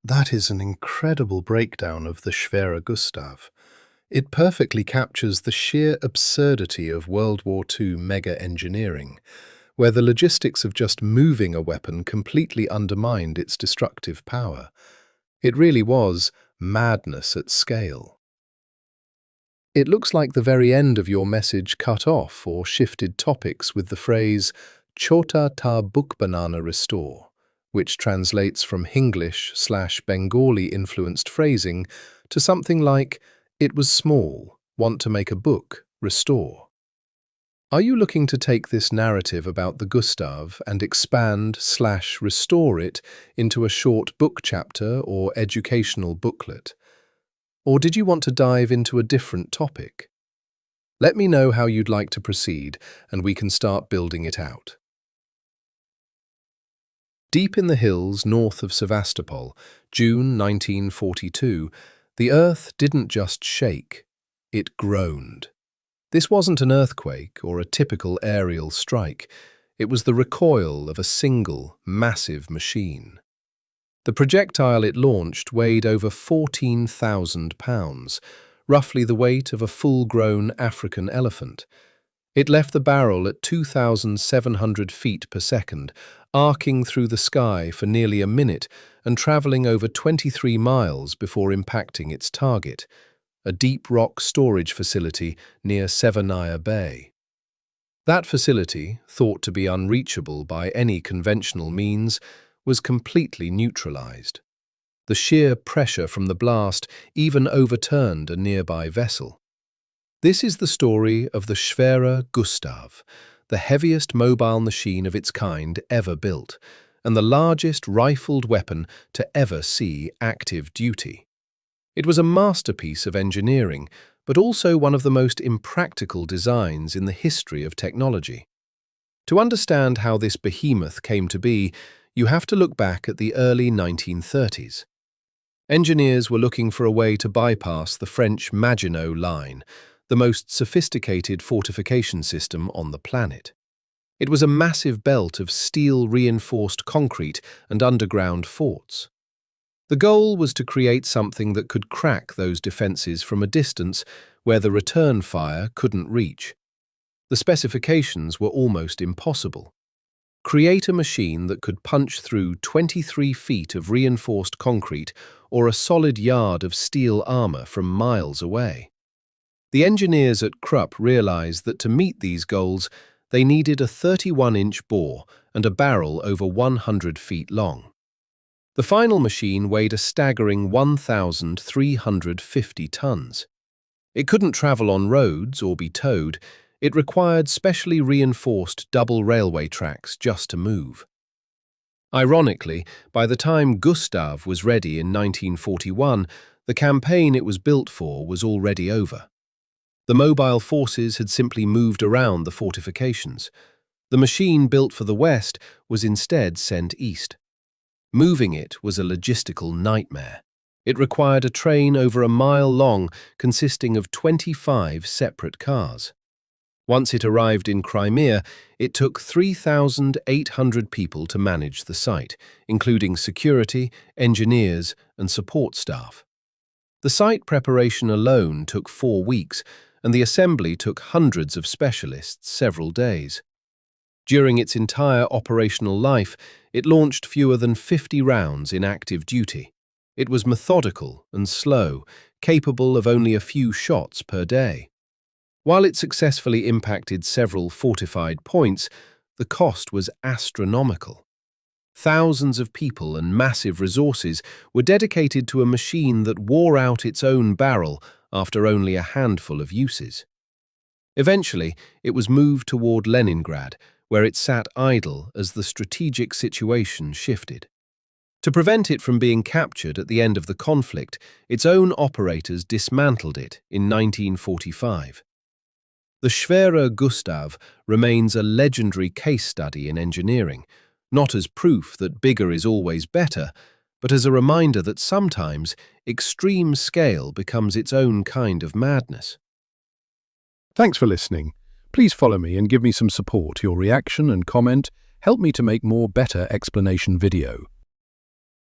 That is an incredible breakdown of the Schwerer Gustav. It perfectly captures the sheer absurdity of World War II mega engineering, where the logistics of just moving a weapon completely undermined its destructive power. It really was madness at scale. It looks like the very end of your message cut off or shifted topics with the phrase Chota ta Bukbanana restore, which translates from Hinglish/Bengali-influenced phrasing to something like, it was small, want to make a book, restore. Are you looking to take this narrative about the Gustav and expand/restore it into a short book chapter or educational booklet? Or did you want to dive into a different topic? Let me know how you'd like to proceed, and we can start building it out. Deep in the hills north of Sevastopol, June 1942, the earth didn't just shake, it groaned. This wasn't an earthquake or a typical aerial strike. It was the recoil of a single, massive machine. The projectile it launched weighed over 14,000 pounds, roughly the weight of a full-grown African elephant. It left the barrel at 2,700 feet per second, arcing through the sky for nearly a minute and travelling over 23 miles before impacting its target, a deep rock storage facility near Severnaya Bay. That facility, thought to be unreachable by any conventional means, was completely neutralized. The sheer pressure from the blast even overturned a nearby vessel. This is the story of the Schwerer Gustav, the heaviest mobile machine of its kind ever built, and the largest rifled weapon to ever see active duty. It was a masterpiece of engineering, but also one of the most impractical designs in the history of technology. To understand how this behemoth came to be, you have to look back at the early 1930s. Engineers were looking for a way to bypass the French Maginot Line, the most sophisticated fortification system on the planet. It was a massive belt of steel-reinforced concrete and underground forts. The goal was to create something that could crack those defenses from a distance where the return fire couldn't reach. The specifications were almost impossible. Create a machine that could punch through 23 feet of reinforced concrete or a solid yard of steel armor from miles away. The engineers at Krupp realized that to meet these goals, they needed a 31-inch bore and a barrel over 100 feet long. The final machine weighed a staggering 1,350 tons. It couldn't travel on roads or be towed. It required specially reinforced double railway tracks just to move. Ironically, by the time Gustav was ready in 1941, the campaign it was built for was already over. The mobile forces had simply moved around the fortifications. The machine built for the West was instead sent east. Moving it was a logistical nightmare. It required a train over a mile long consisting of 25 separate cars. Once it arrived in Crimea, it took 3,800 people to manage the site, including security, engineers, and support staff. The site preparation alone took 4 weeks, and the assembly took hundreds of specialists several days. During its entire operational life, it launched fewer than 50 rounds in active duty. It was methodical and slow, capable of only a few shots per day. While it successfully impacted several fortified points, the cost was astronomical. Thousands of people and massive resources were dedicated to a machine that wore out its own barrel after only a handful of uses. Eventually, it was moved toward Leningrad, where it sat idle as the strategic situation shifted. To prevent it from being captured at the end of the conflict, its own operators dismantled it in 1945. The Schwerer Gustav remains a legendary case study in engineering, not as proof that bigger is always better, but as a reminder that sometimes extreme scale becomes its own kind of madness. Thanks for listening. Please follow me and give me some support. Your reaction and comment help me to make more better explanation video.